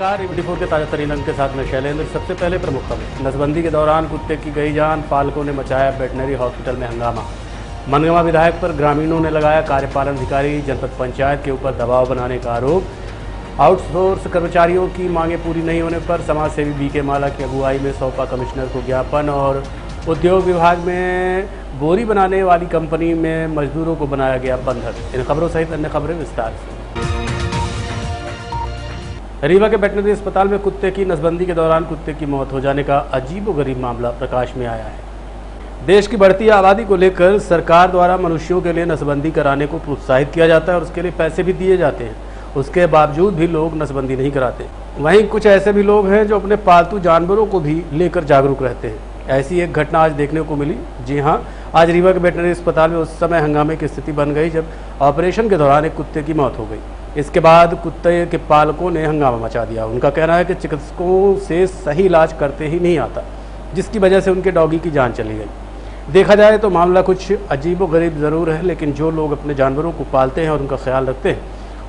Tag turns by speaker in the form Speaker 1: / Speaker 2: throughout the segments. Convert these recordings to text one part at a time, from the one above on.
Speaker 1: नमस्कार, 24 के ताजा तरीन अंक के साथ में शैलेंद्र। सबसे पहले प्रमुख खबर। नसबंदी के दौरान कुत्ते की गई जान, पालकों ने मचाया वेटनरी हॉस्पिटल में हंगामा। मनगवा विधायक पर ग्रामीणों ने लगाया कार्यपालन अधिकारी जनपद पंचायत के ऊपर दबाव बनाने का आरोप। आउटसोर्स कर्मचारियों की मांगें पूरी नहीं होने पर समाजसेवी बीके माला की अगुवाई में सौंपा कमिश्नर को ज्ञापन। और उद्योग विभाग में बोरी बनाने वाली कंपनी में मजदूरों को बनाया गया बंधक। इन खबरों सहित अन्य खबरें विस्तार से। रीवा के वेटनरी अस्पताल में कुत्ते की नसबंदी के दौरान कुत्ते की मौत हो जाने का अजीबोगरीब मामला प्रकाश में आया है। देश की बढ़ती आबादी को लेकर सरकार द्वारा मनुष्यों के लिए नसबंदी कराने को प्रोत्साहित किया जाता है और उसके लिए पैसे भी दिए जाते हैं। उसके बावजूद भी लोग नसबंदी नहीं कराते। वहीं कुछ ऐसे भी लोग हैं जो अपने पालतू जानवरों को भी लेकर जागरूक रहते हैं। ऐसी एक घटना आज देखने को मिली। जी हाँ, आज रीवा के वेटनरी अस्पताल में उस समय हंगामे की स्थिति बन गई जब ऑपरेशन के दौरान एक कुत्ते की मौत हो गई। इसके बाद कुत्ते के पालकों ने हंगामा मचा दिया। उनका कहना है कि चिकित्सकों से सही इलाज करते ही नहीं आता, जिसकी वजह से उनके डॉगी की जान चली गई। देखा जाए तो मामला कुछ अजीबोगरीब ज़रूर है, लेकिन जो लोग अपने जानवरों को पालते हैं और उनका ख्याल रखते हैं,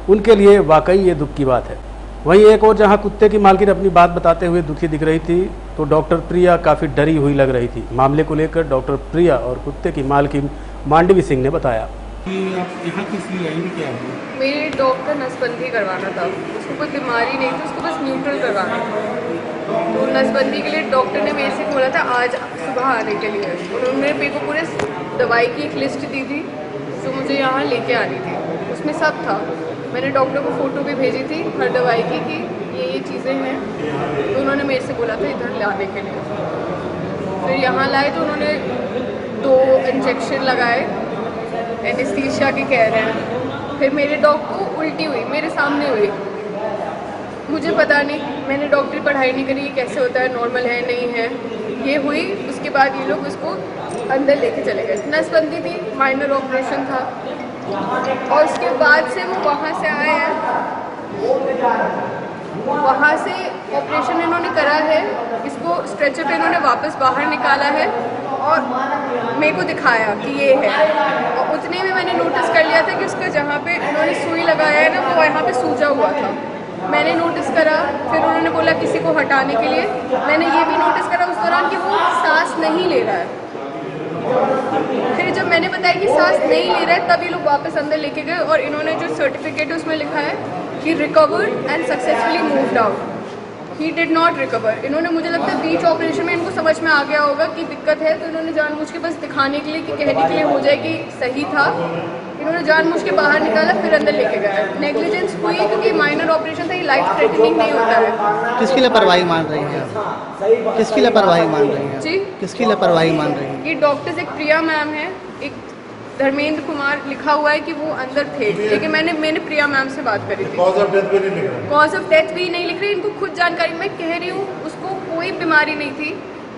Speaker 1: उनके लिए वाकई ये दुख की बात है। वहीं एक और जहां कुत्ते की मालकिन अपनी बात बताते हुए दुखी दिख रही थी, तो डॉक्टर प्रिया काफ़ी डरी हुई लग रही थी। मामले को लेकर डॉक्टर प्रिया और कुत्ते की मालकिन मांडवी सिंह ने बताया।
Speaker 2: आप यहाँ किस लिए आई क्या है?
Speaker 3: मेरे डॉग का नसबंदी करवाना था। उसको कोई बीमारी नहीं थी, उसको बस न्यूट्रल करवाना था। तो नसबंदी के लिए डॉक्टर ने मेरे से बोला था आज सुबह आने के लिए। उन्होंने मेरे को पूरे दवाई की एक लिस्ट दी थी जो मुझे यहाँ लेके आनी थी। उसमें सब था। मैंने डॉक्टर को फ़ोटो भी भेजी थी हर दवाई की कि ये चीज़ें हैं। तो उन्होंने मेरे से बोला था इधर लाने के लिए। फिर यहाँ लाए तो उन्होंने 2 इंजेक्शन लगाए, एनेस्थीसिया के कह रहे हैं। फिर मेरे डॉग को उल्टी हुई, मेरे सामने हुई। मुझे पता नहीं, मैंने डॉक्टरी पढ़ाई नहीं करी कैसे होता है, नॉर्मल है नहीं है। ये हुई, उसके बाद ये लोग उसको अंदर लेके चले गए। नसबंदी थी, माइनर ऑपरेशन था। और उसके बाद से वो वहाँ से आए हैं, वहाँ से ऑपरेशन इन्होंने करा है। इसको स्ट्रेचर पे इन्होंने वापस बाहर निकाला है और मेरे को दिखाया कि ये है। और उतने में मैंने नोटिस कर लिया था कि उसका जहाँ पे उन्होंने सुई लगाया है ना, वो यहाँ पे सूजा हुआ था। मैंने नोटिस करा, फिर उन्होंने बोला किसी को हटाने के लिए। मैंने ये भी नोटिस करा उस दौरान कि वो सांस नहीं ले रहा है। फिर जब मैंने बताया कि सांस नहीं ले रहा है, तब ये लोग वापस अंदर लेके गए और इन्होंने जो सर्टिफिकेट है उसमें लिखा है कि recovered and successfully moved out. He did not recover. इन्होंने, मुझे लगता है बीच ऑपरेशन में इनको समझ में आ गया होगा कि दिक्कत है, तो इन्होंने जानबूझ के बस दिखाने के लिए कि कहने के लिए हो जाए कि सही था, इन्होंने जानबूझ के बाहर निकाला फिर अंदर लेके गए। नेग्लिजेंस हुई क्योंकि माइनर ऑपरेशन था, ये लाइफ थ्रेटनिंग नहीं होता है।
Speaker 4: किसकी लापरवाही मान रही हैं? किसकी लापरवाही मान रही हैं?
Speaker 3: जी,
Speaker 4: किसकी लापरवाही मान रही हैं?
Speaker 3: ये डॉक्टर्स, एक प्रिया मैम है, एक धर्मेंद्र कुमार लिखा हुआ है कि वो अंदर थे, लेकिन मैंने प्रिया मैम से बात करी थी।
Speaker 2: कॉज ऑफ डेथ भी नहीं लिख रहा।
Speaker 3: कॉज ऑफ डेथ भी नहीं लिख रही, इनको खुद जानकारी। मैं कह रही हूँ उसको कोई बीमारी नहीं थी।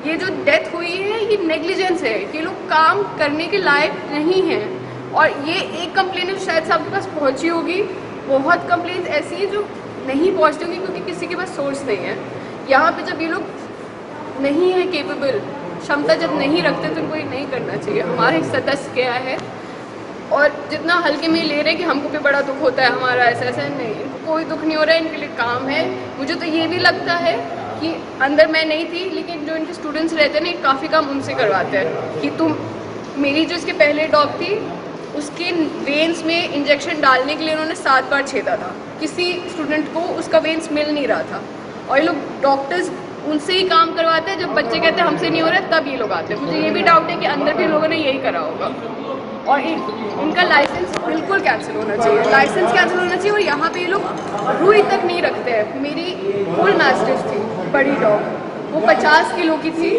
Speaker 3: ये जो डेथ हुई है ये नेग्लिजेंस है। ये लोग काम करने के लायक नहीं हैं। और ये एक कंप्लेंट शायद से आपके पास पहुँची होगी। बहुत कंप्लेंट ऐसी है जो नहीं पहुँचती होगी क्योंकि किसी के पास सोर्स नहीं है। यहाँ पे जब ये लोग नहीं है केपेबल, क्षमता जब नहीं रखते तो इनको ये नहीं करना चाहिए। हमारे सदस्य क्या है और जितना हल्के में ले रहे हैं कि हमको भी बड़ा दुख होता है हमारा, ऐसा ऐसा नहीं, इनको कोई दुख नहीं हो रहा है। इनके लिए काम है। मुझे तो ये भी लगता है कि अंदर मैं नहीं थी, लेकिन जो इनके स्टूडेंट्स रहते हैं ना, काफ़ी काम उनसे करवाते हैं कि तुम, मेरी जो इसके पहले डॉग थी उसके वेन्स में इंजेक्शन डालने के लिए उन्होंने 7 बार छेदा था। किसी स्टूडेंट को उसका वेन्स मिल नहीं रहा था। और ये लोग डॉक्टर्स उनसे ही काम करवाते हैं। जब बच्चे कहते हैं हमसे नहीं हो रहा है, तब ये लोग आते हैं। मुझे ये भी डाउट है कि अंदर भी लोगों ने यही करा होगा। और इनका लाइसेंस बिल्कुल कैंसिल होना चाहिए। लाइसेंस कैंसिल होना चाहिए। और यहाँ पे ये लोग रुई तक नहीं रखते हैं। मेरी फुल मैस्टिफ थी, बड़ी डॉग, वो 50 किलो की थी।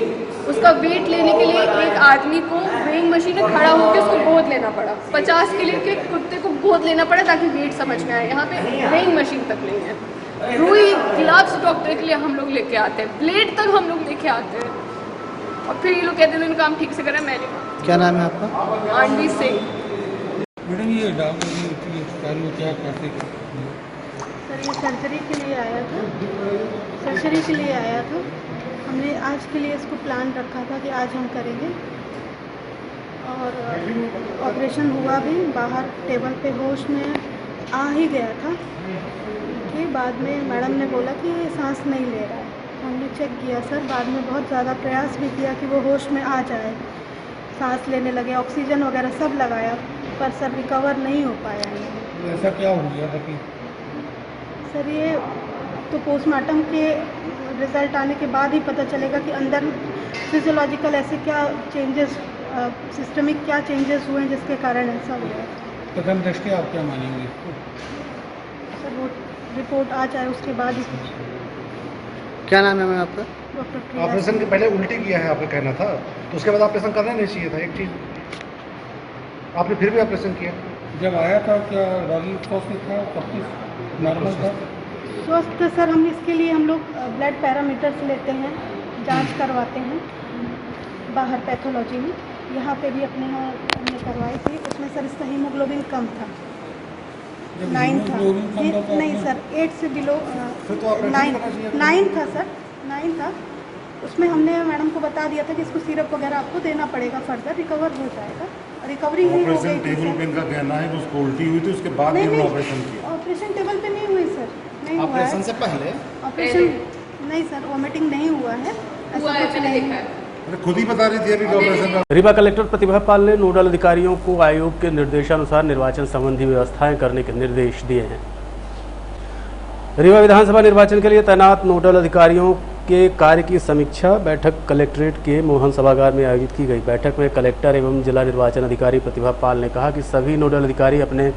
Speaker 3: उसका वेट लेने के लिए एक आदमी को वेइंग मशीन में खड़ा होकर उसको गोद लेना पड़ा। 50 किलो के कुत्ते को गोद लेना पड़ा ताकि वेट समझ में आए। यहाँ पे वेइंग मशीन तक नहीं है। रुई, ग्लव्स डॉक्टर के लिए हम लोग लेके आते हैं, ब्लेड तक हम लोग लेके आते हैं। और फिर ये लोग कहते हैं उन्होंने काम ठीक से करा। मैंने,
Speaker 4: क्या नाम है आपका?
Speaker 3: मांडवी सिंह।
Speaker 2: मैडम ये डॉग क्या कैसे?
Speaker 5: सर ये सर्जरी के लिए आया था। सर्जरी के लिए आया था। हमने आज के लिए इसको प्लान रखा था कि आज हम करेंगे। और ऑपरेशन हुआ भी, बाहर टेबल पे होश में आ ही गया था। के बाद में मैडम ने बोला कि ये सांस नहीं ले रहा है। हमने चेक किया सर, बाद में बहुत ज़्यादा प्रयास भी किया कि वो होश में आ जाए, सांस लेने लगे, ऑक्सीजन वगैरह सब लगाया, पर सर रिकवर नहीं हो पाया है।
Speaker 2: तो ऐसा क्या हो गया था कि
Speaker 5: सर ये तो पोस्टमार्टम के रिज़ल्ट आने के बाद ही पता चलेगा कि अंदर फिजियोलॉजिकल ऐसे क्या चेंजेस, सिस्टमिक क्या चेंजेस हुए हैं जिसके कारण ऐसा हुआ है।
Speaker 2: प्रथम दृष्टि आप क्या मानेंगे?
Speaker 5: सर वो रिपोर्ट आ जाए उसके बाद ही
Speaker 4: क्या नाम है मैम आपका?
Speaker 5: डॉक्टर प्रिया।
Speaker 6: ऑपरेशन के पहले उल्टी किया है आपका कहना था, तो उसके बाद ऑपरेशन करना नहीं चाहिए था। एक चीज़ आपने फिर भी ऑपरेशन किया।
Speaker 2: जब आया था क्या रोगी स्वस्थ था, सब कुछ नॉर्मल था?
Speaker 5: स्वस्थ सर, हम इसके लिए हम लोग ब्लड पैरामीटर्स लेते हैं, जांच करवाते हैं बाहर पैथोलॉजी में। यहाँ पे भी अपने यहाँ हमने करवाई थी, उसमें सर इसका हीमोग्लोबिन कम था,
Speaker 2: जब
Speaker 5: 9 था।
Speaker 2: हीमोग्लोबिन कम था तो
Speaker 5: नहीं
Speaker 2: आपने-
Speaker 5: सर 8 से बिलो
Speaker 6: फिर तो ऑपरेशन करना चाहिए था।
Speaker 5: 9 था सर, 9 था। उसमें हमने मैडम को बता दिया था कि इसको सिरप वगैरह आपको देना पड़ेगा, फर्दर रिकवर हो जाएगा। रिकवरी ही हो गई
Speaker 7: ऑपरेशन
Speaker 5: थी
Speaker 7: टेबल
Speaker 5: सर।
Speaker 7: पे इनका कहना है कि उसको उल्टी हुई थी, उसके बाद
Speaker 5: नहीं
Speaker 7: इन्होंने
Speaker 5: नहीं,
Speaker 7: ऑपरेशन किया।
Speaker 5: ऑपरेशन टेबल पे नहीं हुई सर, नहीं हुआ
Speaker 4: ऑपरेशन
Speaker 5: है।
Speaker 4: से पहले
Speaker 5: ऑपरेशन नहीं सर, वॉमिटिंग नहीं हुआ है,
Speaker 3: हुआ
Speaker 5: ऐसा
Speaker 3: है,
Speaker 5: कुछ
Speaker 3: मैंने
Speaker 5: नहीं
Speaker 3: देखा
Speaker 5: है।
Speaker 3: है।
Speaker 7: अरे खुद ही बता रही थी अभी कि ऑपरेशन का
Speaker 1: रीवा कलेक्टर प्रतिभा पाल ने नोडल अधिकारियों को आयोग के निर्देशानुसार निर्वाचन संबंधी व्यवस्थाएं करने के निर्देश दिए हैं। रीवा विधानसभा निर्वाचन के लिए तैनात नोडल अधिकारियों के कार्य की समीक्षा बैठक कलेक्ट्रेट के मोहन सभागार में आयोजित की गई। बैठक में कलेक्टर एवं जिला निर्वाचन अधिकारी प्रतिभा पाल ने कहा कि सभी नोडल अधिकारी अपने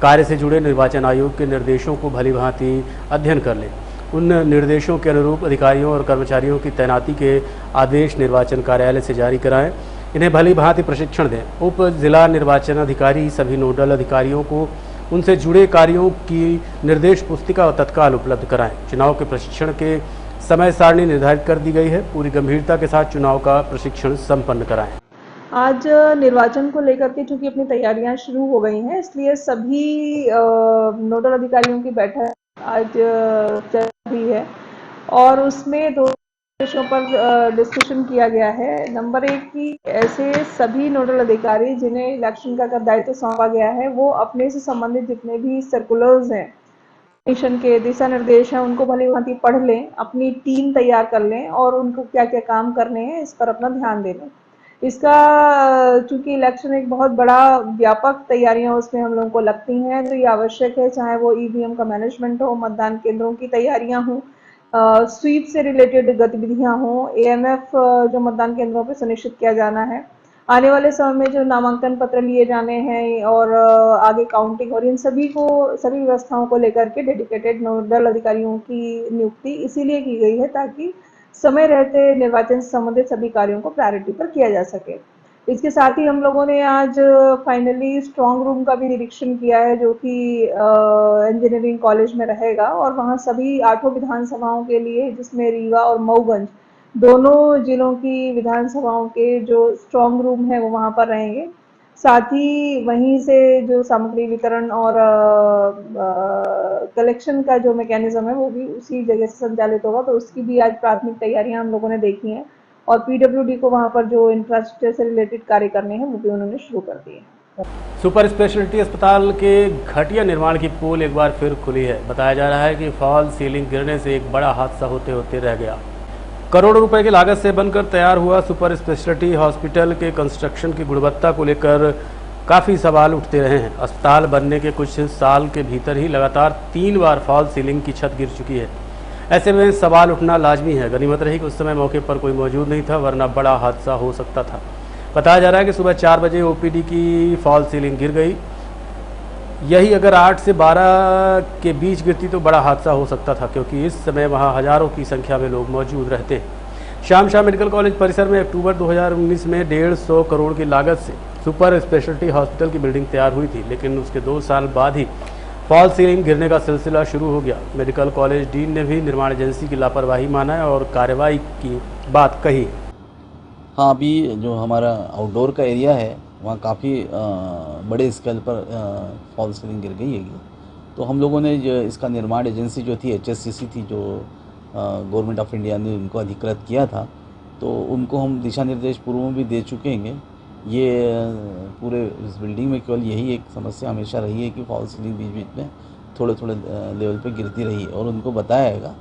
Speaker 1: कार्य से जुड़े निर्वाचन आयोग के निर्देशों को भलीभांति अध्ययन कर लें। उन निर्देशों के अनुरूप अधिकारियों और कर्मचारियों की तैनाती के आदेश निर्वाचन कार्यालय से जारी कराएं। इन्हें भलीभांति प्रशिक्षण दें। उप जिला निर्वाचन अधिकारी सभी नोडल अधिकारियों को उनसे जुड़े कार्यों की निर्देश पुस्तिका तत्काल उपलब्ध कराएं। चुनाव के प्रशिक्षण के समय सारणी निर्धारित कर दी गई है। पूरी गंभीरता के साथ चुनाव का प्रशिक्षण संपन्न कराएं।
Speaker 8: आज निर्वाचन को लेकर के चूंकि अपनी तैयारियां शुरू हो गई हैं, इसलिए सभी नोडल अधिकारियों की बैठक आज चल रही है और उसमें दो विषयों पर डिस्कशन किया गया है। नंबर 1 की ऐसे सभी नोडल अधिकारी जिन्हें इलेक्शन का दायित्व सौंपा गया है, वो अपने से संबंधित जितने भी सर्कुलर्स हैं, मिशन के दिशा निर्देश हैं, उनको भली भांति पढ़ लें, अपनी टीम तैयार कर लें और उनको क्या क्या काम करने हैं इस पर अपना ध्यान दे लें। इसका चूंकि इलेक्शन एक बहुत बड़ा व्यापक तैयारियां उसमें हम लोगों को लगती हैं, तो ये आवश्यक है, चाहे वो ईवीएम का मैनेजमेंट हो, मतदान केंद्रों की तैयारियां हों, स्वीप से रिलेटेड गतिविधियां हों, एएमएफ जो मतदान केंद्रों पे सुनिश्चित किया जाना है, आने वाले समय में जो नामांकन पत्र लिए जाने हैं और आगे काउंटिंग और इन सभी व्यवस्थाओं को लेकर के डेडिकेटेड नोडल अधिकारियों की नियुक्ति इसीलिए की गई है ताकि समय रहते निर्वाचन से संबंधित सभी कार्यों को प्रायोरिटी पर किया जा सके। इसके साथ ही हम लोगों ने आज फाइनली स्ट्रांग रूम का भी निरीक्षण किया है, जो कि इंजीनियरिंग कॉलेज में रहेगा और वहाँ सभी 8 विधानसभाओं के लिए, जिसमें रीवा और मऊगंज दोनों जिलों की विधानसभाओं के जो स्ट्रांग रूम है वो वहाँ पर रहेंगे। साथ ही वहीं से जो सामग्री वितरण और कलेक्शन का जो मैकेनिज्म है वो भी उसी जगह से संचालित होगा, तो उसकी भी आज प्राथमिक तैयारियां हम लोगों ने देखी हैं और पीडब्ल्यूडी को वहां पर जो इंफ्रास्ट्रक्चर से रिलेटेड कार्य करने हैं वो भी उन्होंने शुरू कर दिए।
Speaker 1: सुपर स्पेशलिटी अस्पताल के घटिया निर्माण की पोल एक बार फिर खुली है। बताया जा रहा है कि फॉल सीलिंग गिरने से एक बड़ा हादसा होते होते रह गया। करोड़ों रुपए की लागत से बनकर तैयार हुआ सुपर स्पेशलिटी हॉस्पिटल के कंस्ट्रक्शन की गुणवत्ता को लेकर काफ़ी सवाल उठते रहे हैं। अस्पताल बनने के कुछ साल के भीतर ही लगातार 3 बार फॉल सीलिंग की छत गिर चुकी है। ऐसे में सवाल उठना लाजमी है। गनीमत रही कि उस समय मौके पर कोई मौजूद नहीं था, वरना बड़ा हादसा हो सकता था। बताया जा रहा है कि सुबह 4 बजे ओपीडी की फॉल सीलिंग गिर गई। यही अगर 8 से 12 के बीच गिरती तो बड़ा हादसा हो सकता था, क्योंकि इस समय वहां हजारों की संख्या में लोग मौजूद रहते हैं। श्याम शाह मेडिकल कॉलेज परिसर में अक्टूबर 2019 में 150 करोड़ की लागत से सुपर स्पेशलिटी हॉस्पिटल की बिल्डिंग तैयार हुई थी, लेकिन उसके 2 साल बाद ही फॉल सीलिंग गिरने का सिलसिला शुरू हो गया। मेडिकल कॉलेज डीन ने भी निर्माण एजेंसी की लापरवाही माना है और कार्रवाई की बात कही।
Speaker 9: हाँ, अभी जो हमारा आउटडोर का एरिया है वहाँ काफ़ी बड़े स्केल पर फॉल सीलिंग गिर गई है। तो हम लोगों ने जो इसका निर्माण एजेंसी जो थी HSCC थी, जो गवर्नमेंट ऑफ इंडिया ने उनको अधिकृत किया था, तो उनको हम दिशा निर्देश पूर्व में भी दे चुके हैं। ये पूरे इस बिल्डिंग में केवल यही एक समस्या हमेशा रही है कि फॉल सीलिंग बीच बीच में थोड़े थोड़े लेवल पे गिरती रही और उनको बताया गया।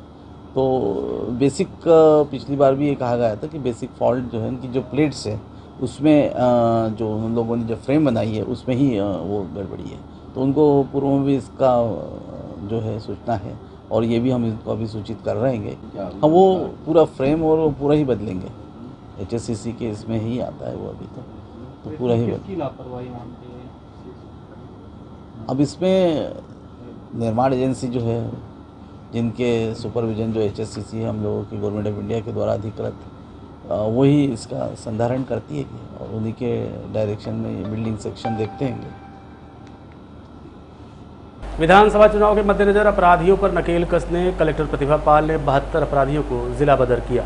Speaker 9: तो बेसिक पिछली बार भी ये कहा गया था कि बेसिक फॉल्ट जो है इनकी जो प्लेट्स है उसमें जो उन लोगों ने जो फ्रेम बनाई है उसमें ही वो गड़बड़ी है। तो उनको पूर्व में भी इसका जो है सूचना है और ये भी हम इनको अभी सूचित कर रहे हैं। हम वो पूरा फ्रेम और पूरा ही बदलेंगे। HSCC के इसमें ही आता है वो अभी तो पूरा ही लापरवाही मानते हैं। अब इसमें निर्माण एजेंसी जो है जिनके सुपरविजन जो HSCC है हम लोगों की गवर्नमेंट ऑफ इंडिया के द्वारा अधिकृत वही इसका संधारण करती है और उन्हीं के डायरेक्शन में ये बिल्डिंग सेक्शन देखते हैं।
Speaker 1: विधानसभा चुनाव के मद्देनजर अपराधियों पर नकेल कसने कलेक्टर प्रतिभा पाल ने 72 अपराधियों को जिला बदर किया।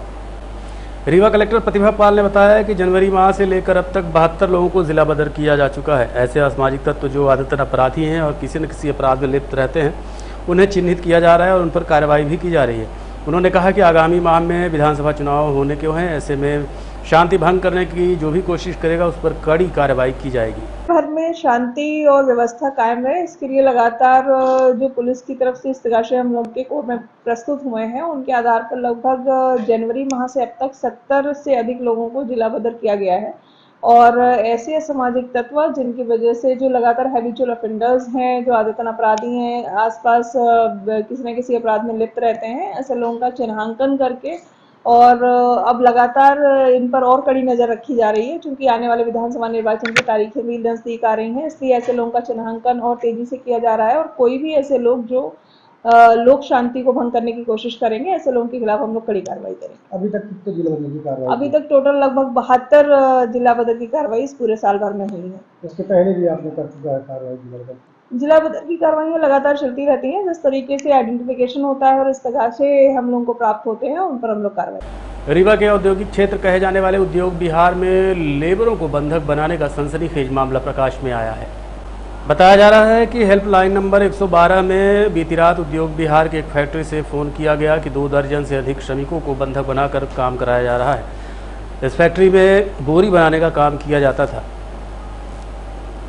Speaker 1: रीवा कलेक्टर प्रतिभा पाल ने बताया कि जनवरी माह से लेकर अब तक 72 लोगों को जिला बदर किया जा चुका है। ऐसे असामाजिक तत्व जो आदतन अपराधी हैं और किसी न किसी अपराध में लिप्त रहते हैं उन्हें चिन्हित किया जा रहा है और उन पर कार्रवाई भी की जा रही है। उन्होंने कहा कि आगामी माह में विधानसभा चुनाव होने के हैं, ऐसे में शांति भंग करने की जो भी कोशिश करेगा उस पर कड़ी कार्रवाई की जाएगी।
Speaker 8: भर में शांति और व्यवस्था कायम रहे इसके लिए लगातार जो पुलिस की तरफ से इस्तगाशे हम लोग के कोर्ट में प्रस्तुत हुए हैं उनके आधार पर लगभग जनवरी माह से अब तक 70 से अधिक लोगों को जिला बदर किया गया है। और ऐसे असामाजिक तत्व जिनकी वजह से जो लगातार हैबिचुअल ऑफेंडर्स हैं, जो आदतन अपराधी हैं, आसपास किसी न किसी अपराध में लिप्त रहते हैं, ऐसे लोगों का चिन्हांकन करके और अब लगातार इन पर और कड़ी नज़र रखी जा रही है क्योंकि आने वाले विधानसभा निर्वाचन की तारीखें भी नज़दीक आ रही हैं। इसलिए ऐसे लोगों का चिन्हांकन और तेजी से किया जा रहा है और कोई भी ऐसे लोग जो लोक शांति को भंग करने की कोशिश करेंगे ऐसे लोगों के खिलाफ हम लोग कड़ी कार्रवाई करेंगे।
Speaker 6: अभी तक कितने जिला बदर की कार्रवाई?
Speaker 8: अभी तक टोटल लगभग 72 जिला बदर की कार्रवाई इस पूरे साल भर में हुई है।
Speaker 6: इसके पहले भी आपने कर चुका है कार्रवाई जिला बदर?
Speaker 8: जिला बदर की कार्रवाइयाँ लगातार चलती रहती हैं। जिस तरीके से आइडेंटिफिकेशन होता है और इस तरह से हम लोगों को प्राप्त होते हैं उन पर हम लोग कार्रवाई।
Speaker 1: रीवा के औद्योगिक क्षेत्र कहे जाने वाले उद्योग बिहार में लेबरों को बंधक बनाने का सनसनीखेज मामला प्रकाश में आया है। बताया जा रहा है कि हेल्पलाइन नंबर 112 में बीती रात उद्योग बिहार के एक फैक्ट्री से फ़ोन किया गया कि 2 दर्जन से अधिक श्रमिकों को बंधक बनाकर काम कराया जा रहा है। इस फैक्ट्री में बोरी बनाने का काम किया जाता था।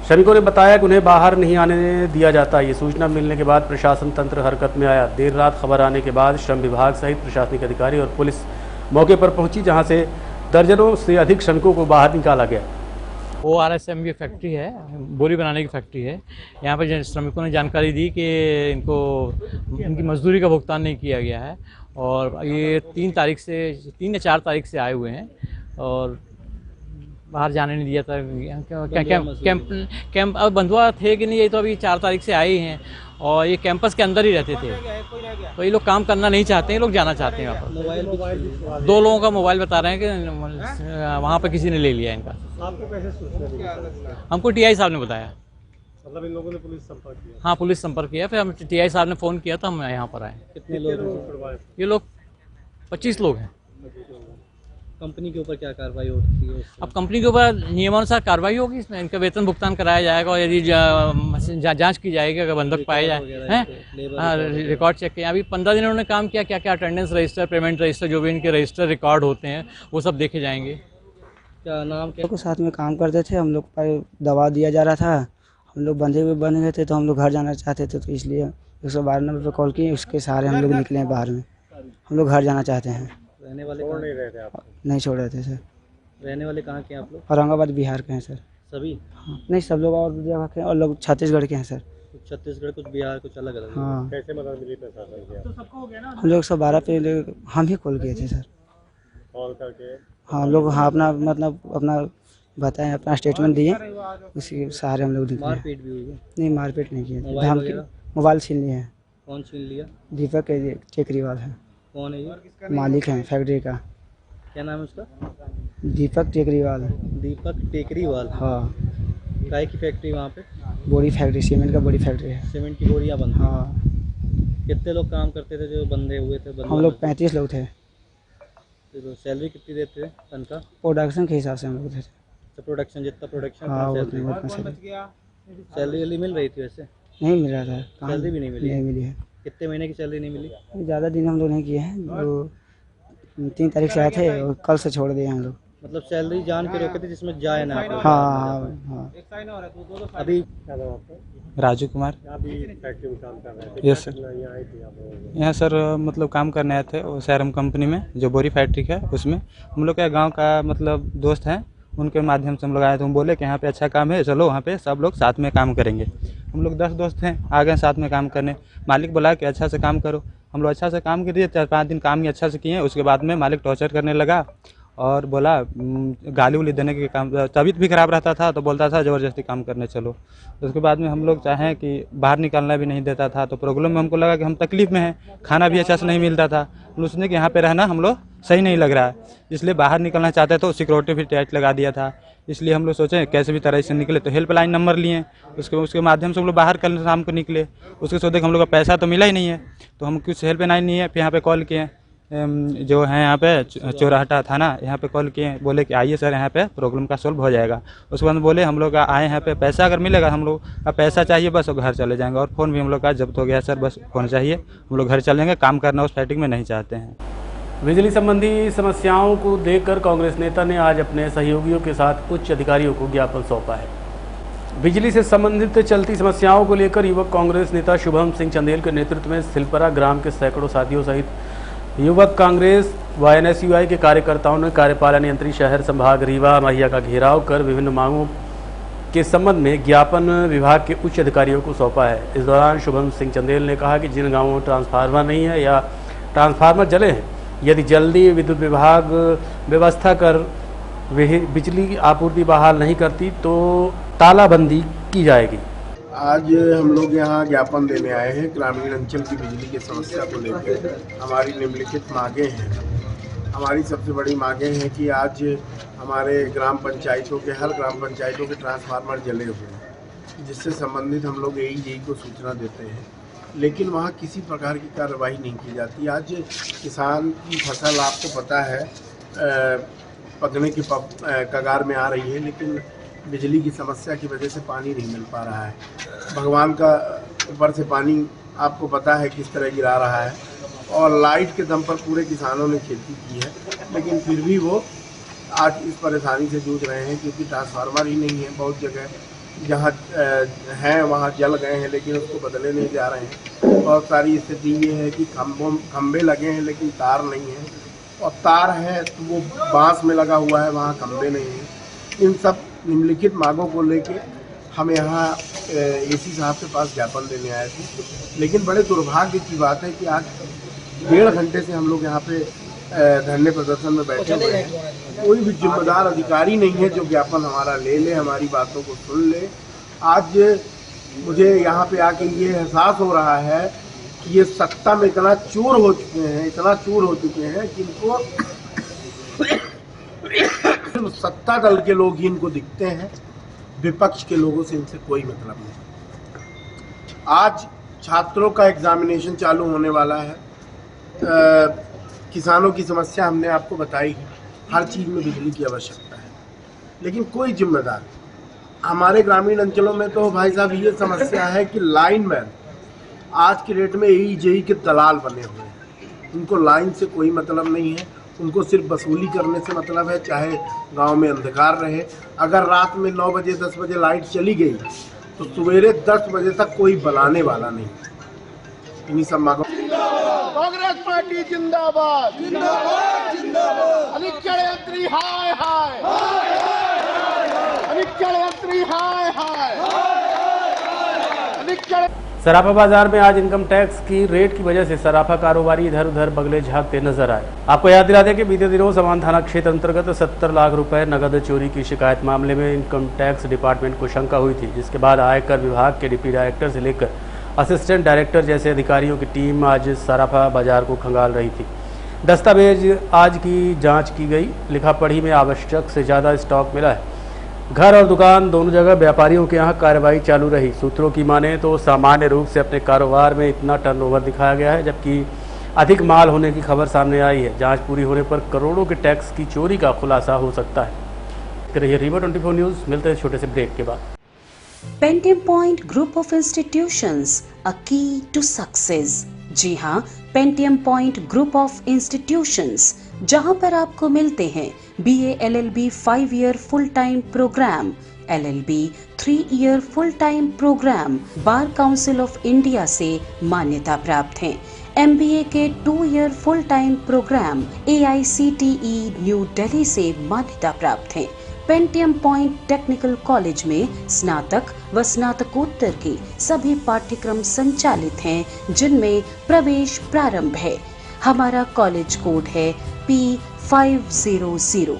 Speaker 1: श्रमिकों ने बताया कि उन्हें बाहर नहीं आने दिया जाता। ये सूचना मिलने के बाद प्रशासन तंत्र हरकत में आया। देर रात खबर आने के बाद श्रम विभाग सहित प्रशासनिक अधिकारी और पुलिस मौके पर पहुंची, जहां से दर्जनों से अधिक श्रमिकों को बाहर निकाला गया।
Speaker 10: ORSM की फैक्ट्री है, बोरी बनाने की फैक्ट्री है। यहाँ पर श्रमिकों ने जानकारी दी कि इनकी मजदूरी का भुगतान नहीं किया गया है और ये 3 या 4 तारीख से आए हुए हैं और बाहर जाने नहीं दिया था। कैंप अब बंधुआ थे कि नहीं, ये तो अभी 4 तारीख से आए हैं और ये कैंपस के अंदर ही रहते थे। तो ये लोग काम करना नहीं चाहते हैं, लोग जाना चाहते हैं वहाँ पर। 2 लोगों का मोबाइल बता रहे हैं कि वहाँ पर किसी ने ले लिया इनका।
Speaker 6: आपको कैसे सूचना दी?
Speaker 10: हमको TI साहब ने बताया।
Speaker 6: मतलब इन लोगों ने पुलिस संपर्क किया?
Speaker 10: हाँ, पुलिस संपर्क किया, फिर हम TI साहब ने फ़ोन किया तो हम यहाँ पर आए।
Speaker 6: कितने लोग?
Speaker 10: ये लोग 25 लोग हैं।
Speaker 4: कंपनी के ऊपर क्या कार्रवाई होती है?
Speaker 10: अब कंपनी के ऊपर नियमानुसार कार्रवाई होगी, इसमें इनका वेतन भुगतान कराया जाएगा और यदि जांच की जाएगी, अगर बंधक पाए जाए हैं, रिकॉर्ड चेक किए। अभी 15 दिन उन्होंने काम किया, क्या क्या अटेंडेंस रजिस्टर, पेमेंट रजिस्टर, जो भी इनके रजिस्टर रिकॉर्ड होते हैं वो सब देखे जाएंगे।
Speaker 4: क्या नाम क्या? को साथ में काम करते थे, हम लोग पर दबाव दिया जा रहा था, हम लोग बंधे हुए बन गए थे तो हम लोग घर जाना चाहते थे, तो इसलिए 112 नंबर पर कॉल किए, उसके सहारे हम लोग निकले हैं बाहर में। हम लोग घर जाना चाहते हैं।
Speaker 6: रहने वाले कौन नहीं रहे थे आप?
Speaker 4: नहीं छोड़ रहे थे सर।
Speaker 6: रहने वाले कहाँ के हैं आप लोग?
Speaker 4: औरंगाबाद बिहार के हैं सर।
Speaker 6: सभी?
Speaker 4: हाँ, नहीं सब लोग और जगह के, और लोग छत्तीसगढ़ के हैं सर।
Speaker 6: कुछ छत्तीसगढ़, कुछ बिहार, कुछ अलग अलग।
Speaker 4: हाँ।
Speaker 6: कैसे मदद मिली प्रशासन की?
Speaker 4: हम लोग 112 पे हम ही कॉल किए थे सर।
Speaker 6: कॉल करके?
Speaker 4: हाँ, लोग हाँ अपना मतलब अपना बताएं, अपना स्टेटमेंट दिए, उसी सहारे हम लोग निकले।
Speaker 6: मारपीट भी हुई है?
Speaker 4: नहीं मारपीट नहीं किया, मोबाइल छीन लिए हैं।
Speaker 6: कौन छीन लिया?
Speaker 4: दीपक टेकरीवाल है।
Speaker 6: कौन है ये?
Speaker 4: मालिक हैं फैक्ट्री का।
Speaker 6: क्या नाम है उसका?
Speaker 4: दीपक टेकरीवाल।
Speaker 6: दीपक टेकरीवाल?
Speaker 4: हाँ।
Speaker 6: काय की फैक्ट्री वहाँ पे?
Speaker 4: बोरी फैक्ट्री, सीमेंट का बोरी फैक्ट्री है।
Speaker 6: सीमेंट की बोरियाँ बनती?
Speaker 4: हाँ।
Speaker 6: कितने लोग काम करते थे जो बंधे हुए थे?
Speaker 4: हम लोग 35 लोग थे।
Speaker 6: तो सैलरी कितनी देते थे तनख्वाह?
Speaker 4: प्रोडक्शन के हिसाब से हम लोग थे।
Speaker 6: तो प्रोडक्शन जितना प्रोडक्शन
Speaker 4: हाँ,
Speaker 6: सैलरी मिल रही थी वैसे?
Speaker 4: नहीं मिल रहा था।
Speaker 6: सैलरी भी नहीं मिली?
Speaker 4: नहीं मिली है।
Speaker 6: कितने महीने की सैलरी नहीं मिली?
Speaker 4: ज़्यादा दिन हम लोग नहीं किए हैं, जो 3 तारीख से आए थे और कल से छोड़ दिए हम लोग।
Speaker 6: मतलब सैलरी जान के रोके थे जिसमें जाए ना?
Speaker 4: हाँ हाँ हाँ।
Speaker 6: अभी क्या था आपका?
Speaker 11: राजू कुमार।
Speaker 1: फैक्ट्री में काम कर रहे थे?
Speaker 11: Yes sir.
Speaker 1: यहाँ आए थे आप?
Speaker 11: यहाँ सर मतलब काम करने आए थे वो सैरम कंपनी में, जो बोरी फैक्ट्री है उसमें। हम लोग के गांव का मतलब दोस्त हैं, उनके माध्यम से हम लोग आए थे। हम बोले कि यहाँ पे अच्छा काम है, चलो वहाँ पे सब लोग साथ में काम करेंगे। हम लोग 10 दोस्त हैं, आ गए साथ में काम करने। मालिक बोला कि अच्छा से काम करो। हम लोग अच्छा से काम किए, 4-5 दिन काम ही अच्छा से किए। उसके बाद में मालिक टॉर्चर करने लगा और बोला गाली उली देने के काम, तबीयत भी ख़राब रहता था तो बोलता था ज़बरदस्ती काम करने चलो। उसके बाद में हम लोग चाहें कि बाहर निकलना भी नहीं देता था। तो प्रॉब्लम में हमको लगा कि हम तकलीफ़ में हैं, खाना भी अच्छा से नहीं मिलता था। उसने कि यहाँ पे रहना हम लोग सही नहीं लग रहा है, इसलिए बाहर निकलना चाहते तो सिक्योरिटी भी टाइट लगा दिया था। इसलिए हम लोग सोचे कैसे भी तरह से निकले, तो हेल्पलाइन नंबर लिए, उसके माध्यम से हम लोग बाहर कल शाम को निकले। उसके सोचे कि हम लोग का पैसा तो मिला ही नहीं है, तो हम कुछ हेल्पलाइन नहीं है। फिर यहाँ पे कॉल किए, जो है यहाँ पे चौराहटा थाना, यहाँ पे कॉल किए, बोले कि आइए सर यहाँ पे प्रॉब्लम का सोल्व हो जाएगा। उसके बाद बोले हम लोग आए यहाँ पे, पैसा अगर मिलेगा हम लोग का पैसा चाहिए बस, और घर चले जाएंगे। और फ़ोन भी हम लोग का जब्त हो गया सर, बस फ़ोन चाहिए, हम लोग घर चलेंगे, काम करना उस फैक्ट्री में नहीं चाहते हैं।
Speaker 1: बिजली संबंधी समस्याओं को देखकर कांग्रेस नेता ने आज अपने सहयोगियों के साथ उच्च अधिकारियों को ज्ञापन सौंपा है। बिजली से संबंधित चलती समस्याओं को लेकर युवक कांग्रेस नेता शुभम सिंह चंदेल के नेतृत्व में सिलपरा ग्राम के सैकड़ों साथियों सहित युवक कांग्रेस व NSUI के कार्यकर्ताओं ने कार्यपालन यंत्री शहर संभाग रीवा महिया का घेराव कर विभिन्न मांगों के संबंध में ज्ञापन विभाग के उच्च अधिकारियों को सौंपा है। इस दौरान शुभम सिंह चंदेल ने कहा कि जिन गाँवों में ट्रांसफार्मर नहीं है या ट्रांसफार्मर जले हैं, यदि जल्दी विद्युत विभाग व्यवस्था कर बिजली आपूर्ति बहाल नहीं करती तो तालाबंदी की जाएगी।
Speaker 12: आज हम लोग यहाँ ज्ञापन देने आए हैं ग्रामीण अंचल की बिजली की समस्या को लेकर। हमारी निम्नलिखित मांगें हैं। हमारी सबसे बड़ी मांगें हैं कि आज हमारे ग्राम पंचायतों के, हर ग्राम पंचायतों के ट्रांसफार्मर जले हुए हैं, जिससे संबंधित हम लोग AEJ को सूचना देते हैं, लेकिन वहाँ किसी प्रकार की कार्रवाई नहीं की जाती। आज किसान की फसल आपको पता है पकने की कगार में आ रही है, लेकिन बिजली की समस्या की वजह से पानी नहीं मिल पा रहा है। भगवान का ऊपर से पानी आपको पता है किस तरह गिरा रहा है, और लाइट के दम पर पूरे किसानों ने खेती की है, लेकिन फिर भी वो आज इस परेशानी से जूझ रहे हैं क्योंकि ट्रांसफार्मर ही नहीं है। बहुत जगह जहाँ हैं वहाँ जल गए हैं, लेकिन उसको बदले नहीं जा रहे हैं। बहुत सारी स्थिति ये है कि खंबे लगे हैं लेकिन तार नहीं है, और तार है तो वो बांस में लगा हुआ है, वहाँ खंबे नहीं हैं। इन सब निम्नलिखित मांगों को लेके हम यहाँ AC साहब के पास ज्ञापन देने आए थे, लेकिन बड़े दुर्भाग्य की बात है कि आज 1.5 घंटे से हम लोग यहाँ पे धरने प्रदर्शन में बैठे हुए हैं। कोई भी जिम्मेदार अधिकारी नहीं है जो ज्ञापन हमारा ले ले, हमारी बातों को सुन ले। आज मुझे यहाँ पे आके ये एहसास हो रहा है कि ये सत्ता में इतना चूर हो चुके हैं, इतना चूर हो चुके हैं कि इनको सत्ता दल के लोग ही इनको दिखते हैं, विपक्ष के लोगों से इनसे कोई मतलब नहीं। आज छात्रों का एग्जामिनेशन चालू होने वाला है। किसानों की समस्या हमने आपको बताई है, हर चीज़ में बिजली की आवश्यकता है, लेकिन कोई जिम्मेदार हमारे ग्रामीण अंचलों में तो भाई साहब ये समस्या है कि लाइनमैन आज की डेट में AEJ के दलाल बने हुए हैं। उनको लाइन से कोई मतलब नहीं है, उनको सिर्फ वसूली करने से मतलब है, चाहे गांव में अंधकार रहे। अगर रात में 9 बजे 10 बजे लाइट चली गई तो सवेरे 10 बजे तक कोई बनाने वाला नहीं। इन्हीं सब मांगों।
Speaker 2: कांग्रेस पार्टी जिंदाबाद, जिंदाबाद, जिंदाबाद। अनिच्छड़ यंत्री हाय हाय, अनिच्छड़ यंत्री हाय हाय, अनिच्छड़।
Speaker 1: सराफा बाजार में आज इनकम टैक्स की रेट की वजह से सराफा कारोबारी इधर उधर बगले झांकते नजर आए। आपको याद दिला दें कि बीते दिनों समान थाना क्षेत्र अंतर्गत 70 लाख रुपए नकद चोरी की शिकायत मामले में इनकम टैक्स डिपार्टमेंट को शंका हुई थी, जिसके बाद आयकर विभाग के डिप्टी डायरेक्टर से लेकर असिस्टेंट डायरेक्टर जैसे अधिकारियों की टीम आज सराफा बाजार को खंगाल रही थी। दस्तावेज आज की जाँच की गई। लिखा पढ़ी में आवश्यक से ज़्यादा स्टॉक मिला है। घर और दुकान दोनों जगह व्यापारियों के यहाँ कार्रवाई चालू रही। सूत्रों की माने तो सामान्य रूप से अपने कारोबार में इतना टर्नओवर दिखाया गया है, जबकि अधिक माल होने की खबर सामने आई है। जांच पूरी होने पर करोड़ों के टैक्स की चोरी का खुलासा हो सकता है। रहिए रीवा 24 न्यूज़। मिलते हैं छोटे से ब्रेक के बाद।
Speaker 13: Pentium point group of institutions, a key to success. जी हाँ, Pentium point group of institutions जहां पर आपको मिलते हैं BA LLB 5 year full time programme, LLB 3 year full time programme bar council of India से मान्यता प्राप्त हैं। MBA के 2 year full time programme AICTE New Delhi से मान्यता प्राप्त हैं। पेंटियम पॉइंट टेक्निकल कॉलेज में स्नातक व स्नातकोत्तर के सभी पाठ्यक्रम संचालित हैं, जिनमें प्रवेश प्रारंभ है। हमारा कॉलेज कोड है P500।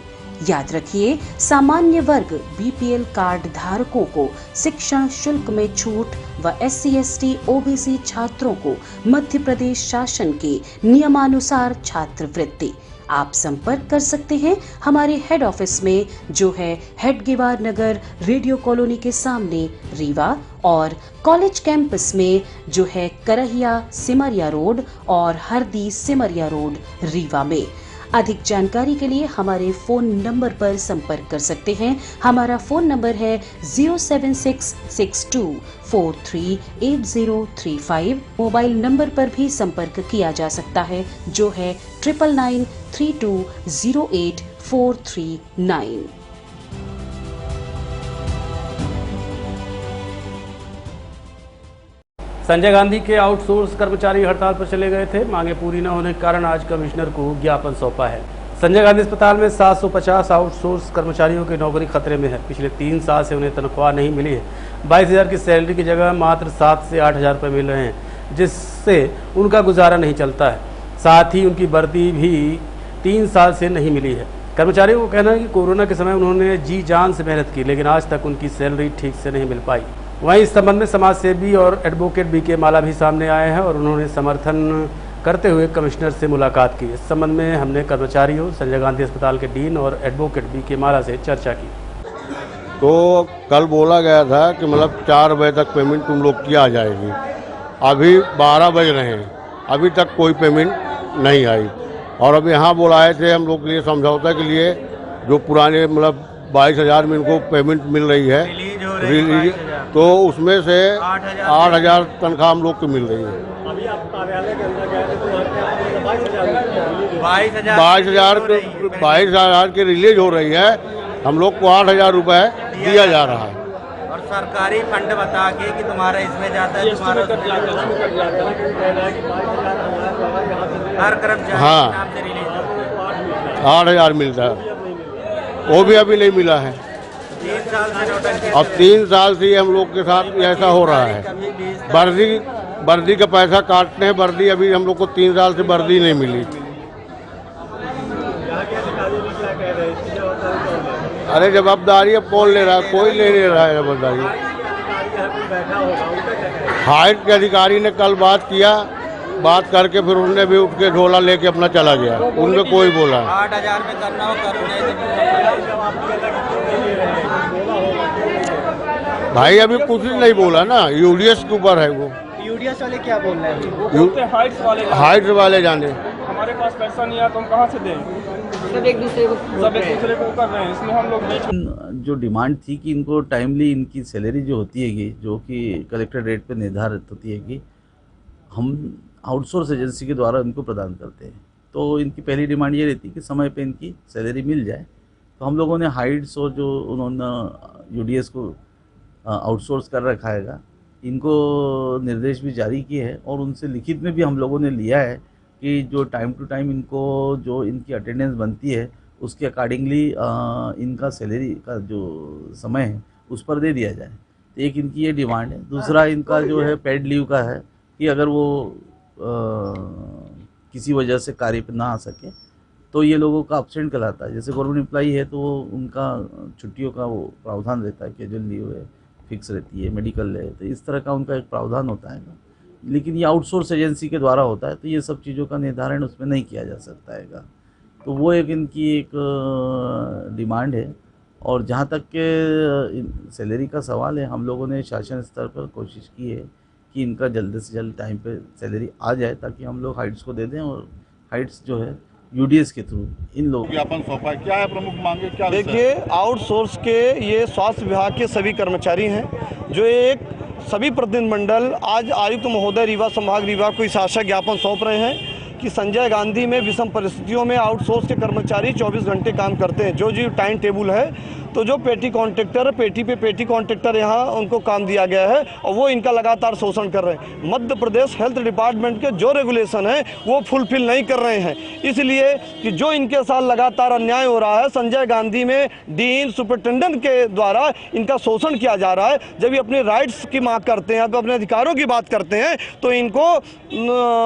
Speaker 13: याद रखिए, सामान्य वर्ग BPL कार्ड धारकों को शिक्षण शुल्क में छूट व SC/ST OBC छात्रों को मध्य प्रदेश शासन के नियमानुसार छात्रवृत्ति। आप संपर्क कर सकते हैं हमारे हेड ऑफिस में, जो है हेडगेवार नगर रेडियो कॉलोनी के सामने रीवा, और कॉलेज कैंपस में जो है करहिया सिमरिया रोड और हरदी सिमरिया रोड रीवा में। अधिक जानकारी के लिए हमारे फोन नंबर पर संपर्क कर सकते हैं। हमारा फोन नंबर है 07662438035। मोबाइल नंबर पर भी संपर्क किया जा सकता है, जो है 9992084339।
Speaker 1: संजय गांधी के आउटसोर्स कर्मचारी हड़ताल पर चले गए थे। मांगे पूरी न होने के कारण आज कमिश्नर को ज्ञापन सौंपा है। संजय गांधी अस्पताल में 750 आउटसोर्स कर्मचारियों की नौकरी खतरे में है। पिछले 3 साल से उन्हें तनख्वाह नहीं मिली है। 22,000 की सैलरी की जगह मात्र 7 से 8,000 रुपये मिल रहे हैं, जिससे उनका गुजारा नहीं चलता है। साथ ही उनकी वर्दी भी 3 साल से नहीं मिली है। कर्मचारियों को कहना है कि कोरोना के समय उन्होंने जी जान से मेहनत की, लेकिन आज तक उनकी सैलरी ठीक से नहीं मिल पाई। वहीं इस संबंध में समाज सेवी और एडवोकेट BK माला भी सामने आए हैं और उन्होंने समर्थन करते हुए कमिश्नर से मुलाकात की। इस संबंध में हमने कर्मचारियों, संजय गांधी अस्पताल के डीन और एडवोकेट BK माला से चर्चा की।
Speaker 12: तो कल बोला गया था कि मतलब 4 बजे तक पेमेंट तुम लोग की आ जाएगी। अभी 12 बज रहे हैं, अभी तक कोई पेमेंट नहीं आई। और अब यहाँ बुलाए थे हम लोग के लिए समझौता के लिए, जो पुराने मतलब 22,000 में इनको पेमेंट मिल रही है रिलीज, तो उसमें से 8,000 तनख्वाह हम लोग को मिल रही है।
Speaker 1: अभी आप कार्यालय के अंदर गए थे तो
Speaker 12: 22,000 की रिलीज हो रही है। हम लोग को 8,000 रुपये दिया जा रहा है।
Speaker 14: और सरकारी फंड बता के कि तुम्हारा इसमें जाता है, तुम्हारा हर कर्मचारी
Speaker 12: हाँ 8,000 मिलता है, वो भी अभी नहीं मिला है।
Speaker 14: 3 साल से
Speaker 12: अब 3 साल से हम लोग के साथ ऐसा हो रहा है। वर्दी का पैसा काटते हैं, वर्दी अभी हम लोग को 3 साल से वर्दी नहीं मिली। अरे जवाबदारी अब कौन ले रहा है? कोई ले नहीं रहा है जवाबदारी। हाइट के अधिकारी ने कल बात किया, बात करके फिर उन्होंने भी उठ के झोला लेके अपना चला गया। उनमें कोई बोला
Speaker 14: 8,000 में करना हो करो, नहीं
Speaker 12: भाई अभी कुछ नहीं बोला ना। UDS के ऊपर है वो।
Speaker 14: UDS वाले क्या बोल रहे हैं?
Speaker 12: हाइट वाले जाने।
Speaker 2: हमारे पास पैसा नहीं आया तो हम कहाँ से दें? सब एक दूसरे को कर रहे हैं। इसमें हम लोग
Speaker 9: जो डिमांड थी कि इनको टाइमली इनकी सैलरी जो होती है, जो कि कलेक्टर रेट पे निर्धारित होती है, कि हम आउटसोर्स एजेंसी के द्वारा इनको प्रदान करते हैं। तो इनकी पहली डिमांड ये रहती है कि समय पे इनकी सैलरी मिल जाए। तो हम लोगों ने हाइट्स और जो उन्होंने UDS को आउटसोर्स कर रखा है, इनको निर्देश भी जारी किए हैं और उनसे लिखित में भी हम लोगों ने लिया है कि जो टाइम टू टाइम इनको जो इनकी अटेंडेंस बनती है उसके अकॉर्डिंगली इनका सैलरी का जो समय है उस पर दे दिया जाए। तो एक इनकी ये डिमांड है। दूसरा इनका जो है पेड लीव का है कि अगर वो किसी वजह से कार्य पर ना आ सके तो ये लोगों का एब्सेंट कहलाता है। जैसे गवर्नमेंट एम्प्लॉई है तो उनका छुट्टियों का वो प्रावधान रहता है, कैजुअल लीव है, फिक्स रहती है, मेडिकल है, तो इस तरह का उनका एक प्रावधान होता है। लेकिन ये आउटसोर्स एजेंसी के द्वारा होता है, तो ये सब चीज़ों का निर्धारण उसमें नहीं किया जा सकता है। तो वो एक इनकी एक डिमांड है। और जहाँ तक के सैलरी का सवाल है, हम लोगों ने शासन स्तर पर कोशिश की है कि इनका जल्द से जल्द टाइम पे सैलरी आ जाए, ताकि हम लोग हाइट्स को दे दें और हाइट्स जो है UDS के थ्रू इन लोगों
Speaker 7: ज्ञापन सौंपा है। क्या है प्रमुख मांगे? क्या
Speaker 15: देखिए, आउटसोर्स के ये स्वास्थ्य विभाग के सभी कर्मचारी हैं, जो एक सभी प्रतिनिधिमंडल आज आयुक्त महोदय रीवा संभाग रीवा को शासक ज्ञापन सौंप रहे हैं। कि संजय गांधी में विषम परिस्थितियों में आउटसोर्स के कर्मचारी 24 घंटे काम करते हैं, जो टाइम टेबल है। तो जो पेटी कॉन्ट्रैक्टर, पेटी पे पेटी कॉन्ट्रैक्टर यहाँ उनको काम दिया गया है और वो इनका लगातार शोषण कर रहे हैं। मध्य प्रदेश हेल्थ डिपार्टमेंट के जो रेगुलेशन है वो फुलफिल नहीं कर रहे हैं, इसलिए कि जो इनके साथ लगातार अन्याय हो रहा है, संजय गांधी में डीन सुपरिटेंडेंट के द्वारा इनका शोषण किया जा रहा है। जब ये अपने राइट्स की मांग करते हैं, अपने अधिकारों की बात करते हैं, तो इनको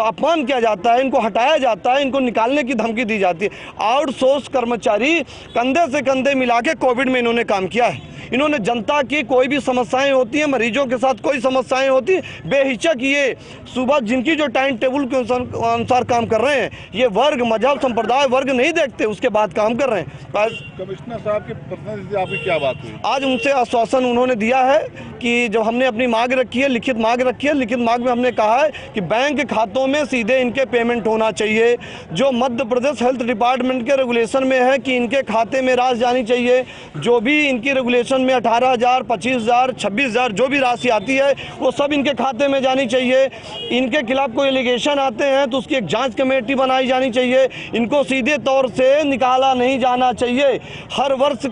Speaker 15: अपमान किया जाता है, इनको हटाया जाता है, इनको निकालने की धमकी दी जाती है। आउटसोर्स कर्मचारी कंधे से कंधे मिला के कोविड में इन्होंने काम किया है। इन्होंने जनता की कोई भी समस्याएं होती हैं, मरीजों के साथ कोई समस्याएं होती, बेहिचक ये सुबह जिनकी जो टाइम टेबल के अनुसार काम कर रहे हैं, ये वर्ग, मजहब, संप्रदाय, वर्ग नहीं देखते, उसके बाद काम कर रहे हैं।
Speaker 7: कमिश्नर साहब के प्रतिनिधि से आपकी क्या बात हुई?
Speaker 15: आज उनसे आश्वासन उन्होंने दिया है कि जब हमने अपनी मांग रखी है, लिखित मांग रखी है, लिखित मांग में हमने कहा है कि बैंक खातों में सीधे इनके पेमेंट होना चाहिए। जो मध्य प्रदेश हेल्थ डिपार्टमेंट के रेगुलेशन में है कि इनके खाते में राशि जानी चाहिए, जो भी इनकी रेगुलेशन में 18,000, 25,000, 26,000 जो भी राशि आती है वो सब इनके खाते में जानी चाहिए। इनके खिलाफ कोई एलिगेशन आते हैं तो उसकी एक जांच कमेटी बनाई जानी चाहिए। इनको सीधे तौर से निकाला नहीं जाना चाहिए। हर वर्ष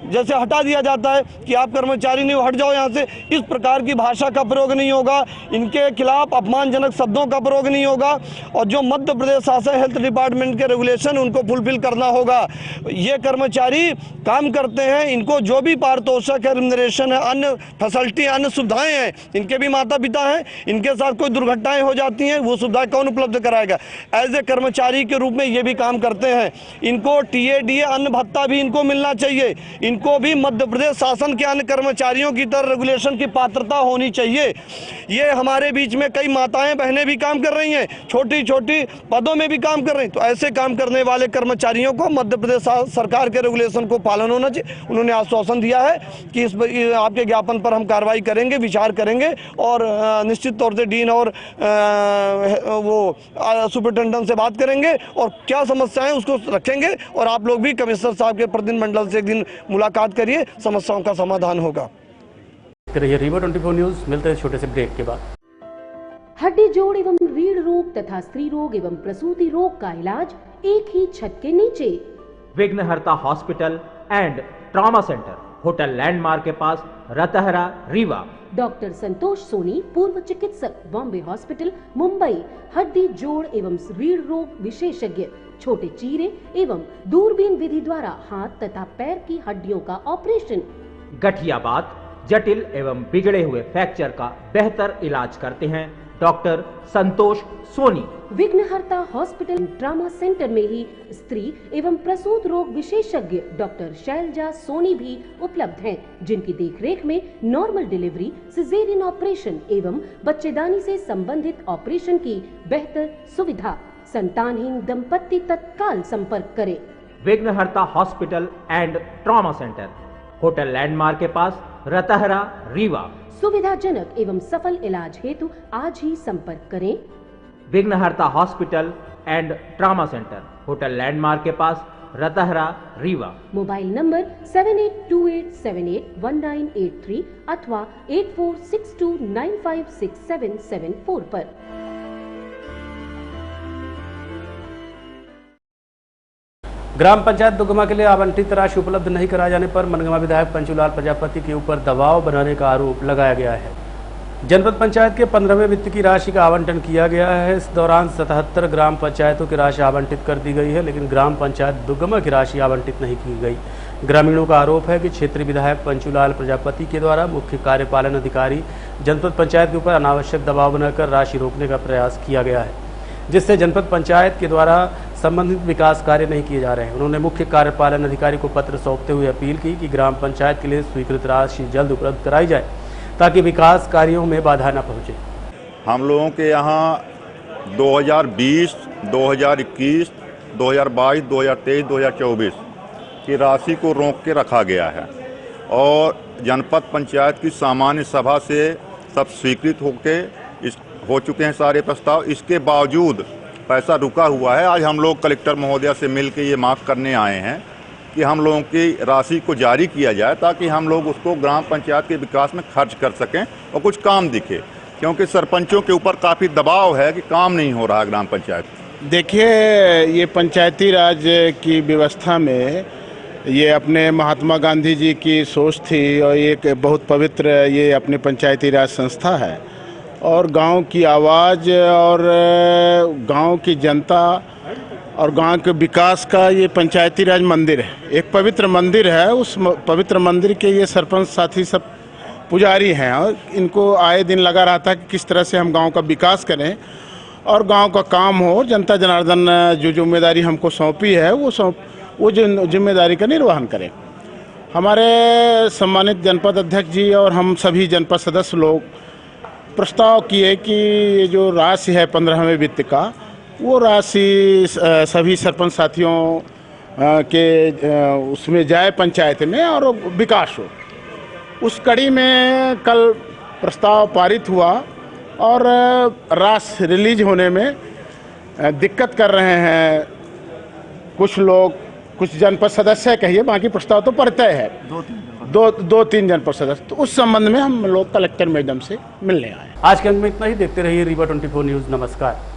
Speaker 15: जैसे हटा दिया जाता है कि आप कर्मचारी नहीं हो, हट जाओ यहाँ से, इस प्रकार की भाषा का प्रयोग नहीं होगा। इनके खिलाफ अपमानजनक शब्दों का प्रयोग नहीं होगा और जो मध्य प्रदेश शासन हेल्थ डिपार्टमेंट के रेगुलेशन उनको फुलफिल करना होगा। ये कर्मचारी काम करते हैं, इनको जो भी पारितोषिक है, रिम्यूनरेशन है, अन्य फैसिलिटी, अन्य सुविधाएं हैं, इनके भी माता पिता हैं, इनके साथ कोई दुर्घटनाएं हो जाती हैं, वो सुविधाएं कौन उपलब्ध कराएगा? एज ए कर्मचारी के रूप में ये भी काम करते हैं। इनको टीएडीए, अन्न भत्ता भी इनको मिलना चाहिए। इनको भी मध्य प्रदेश शासन के अन्य कर्मचारियों की तरह रेगुलेशन की पात्रता होनी चाहिए। ये हमारे बीच में कई माताएं बहनें भी काम कर रही हैं, छोटी छोटी पदों में भी काम कर रही हैं। तो ऐसे काम करने वाले कर्मचारियों को मध्य प्रदेश सरकार के रेगुलेशन को पालन होना चाहिए। उन्होंने आश्वासन दिया है कि इस आपके ज्ञापन पर हम कार्रवाई करेंगे, विचार करेंगे और निश्चित तौर से डीन और वो सुपरिटेंडेंट से बात करेंगे और क्या समस्याएं उसको रखेंगे। और आप लोग भी कमिश्नर साहब के प्रतिनिधिमंडल से एक दिन मुलाकात करिए, समस्याओं का समाधान होगा।
Speaker 1: रीवा 24 न्यूज, मिलते हैं छोटे से ब्रेक के बाद।
Speaker 13: हड्डी जोड़ एवं रीढ़ रोग तथा स्त्री रोग एवं प्रसूति रोग का इलाज एक ही छत के नीचे।
Speaker 16: विघ्नहर्ता hospital and trauma centre, hotel landmark के पास, रतहरा, रीवा।
Speaker 13: डॉक्टर संतोष सोनी, पूर्व चिकित्सक, बॉम्बे हॉस्पिटल, मुंबई। हड्डी जोड़ एवं रीढ़ रोग विशेषज्ञ, छोटे चीरे एवं दूरबीन विधि द्वारा हाथ तथा पैर की हड्डियों का ऑपरेशन।
Speaker 16: गठियाबात, जटिल एवं बिगड़े हुए फ्रैक्चर का बेहतर इलाज करते हैं डॉक्टर संतोष सोनी।
Speaker 13: विघ्नहर्ता हॉस्पिटल ट्रॉमा सेंटर में ही स्त्री एवं प्रसूत रोग विशेषज्ञ डॉक्टर शैलजा सोनी भी उपलब्ध हैं, जिनकी देखरेख में नॉर्मल डिलीवरी, सिजेरियन ऑपरेशन एवं बच्चेदानी से संबंधित ऑपरेशन की बेहतर सुविधा। संतानहीन दंपत्ति तत्काल संपर्क करें।
Speaker 16: विघ्नहर्ता hospital and trauma centre, hotel landmark के पास, रतहरा, रीवा।
Speaker 13: सुविधाजनक एवं सफल इलाज हेतु आज ही संपर्क करें।
Speaker 16: विघ्नहर्ता hospital and trauma centre, hotel landmark के पास, रतहरा, रीवा।
Speaker 13: मोबाइल नंबर 7828781983 अथवा 8462956774 पर।
Speaker 1: ग्राम पंचायत दुगमा के लिए आवंटित राशि उपलब्ध नहीं कराए जाने पर मनगमा विधायक पंचूलाल प्रजापति के ऊपर दबाव बनाने का आरोप लगाया गया है। जनपद पंचायत के 15वें वित्त की राशि का आवंटन किया गया है। इस दौरान 77 ग्राम पंचायतों की राशि आवंटित कर दी गई है, लेकिन ग्राम पंचायत दुगमा की राशि आवंटित नहीं की गई। ग्रामीणों का आरोप है कि क्षेत्रीय विधायक पंचूलाल प्रजापति के द्वारा मुख्य कार्यपालन अधिकारी जनपद पंचायत के ऊपर अनावश्यक दबाव बनाकर राशि रोकने का प्रयास किया गया है, जिससे जनपद पंचायत के द्वारा संबंधित विकास कार्य नहीं किए जा रहे हैं। उन्होंने मुख्य कार्यपालन अधिकारी को पत्र सौंपते हुए अपील की कि ग्राम पंचायत के लिए स्वीकृत राशि जल्द उपलब्ध कराई जाए ताकि विकास कार्यों में बाधा न पहुंचे।
Speaker 7: हम लोगों के यहाँ 2020, 2021, 2022, 2023, 2024 की राशि को रोक के रखा गया है और जनपद पंचायत की सामान्य सभा से सब स्वीकृत हो चुके हैं सारे प्रस्ताव। इसके बावजूद पैसा रुका हुआ है। आज हम लोग कलेक्टर महोदया से मिलकर ये मांग करने आए हैं कि हम लोगों की राशि को जारी किया जाए ताकि हम लोग उसको ग्राम पंचायत के विकास में खर्च कर सकें और कुछ काम दिखे, क्योंकि सरपंचों के ऊपर काफ़ी दबाव है कि काम नहीं हो रहा ग्राम पंचायत।
Speaker 12: देखिए, ये पंचायती राज की व्यवस्था में ये अपने महात्मा गांधी जी की सोच थी और एक बहुत पवित्र ये अपनी पंचायती राज संस्था है और गांव की आवाज़ और गांव की जनता और गांव के विकास का ये पंचायती राज मंदिर है। एक पवित्र मंदिर है। उस पवित्र मंदिर के ये सरपंच साथी सब पुजारी हैं और इनको आए दिन लगा रहता है कि किस तरह से हम गांव का विकास करें और गांव का काम हो। जनता जनार्दन जो जिम्मेदारी हमको सौंपी है वो जिम्मेदारी का निर्वहन करें। हमारे सम्मानित जनपद अध्यक्ष जी और हम सभी जनपद सदस्य लोग प्रस्ताव किए कि ये जो राशि है 15वें वित्त का, वो राशि सभी सरपंच साथियों के उसमें जाए पंचायत में और विकास हो। उस कड़ी में कल प्रस्ताव पारित हुआ और राशि रिलीज होने में दिक्कत कर रहे हैं कुछ लोग, कुछ जनपद सदस्य कहिए, बाकी प्रस्ताव तो तय है। दो तीन जनपद सदस्य। तो उस संबंध में हम लोग कलेक्टर मैडम से मिलने आए।
Speaker 1: आज के अंक में इतना ही। देखते रहिए रीवा 24 न्यूज़। नमस्कार।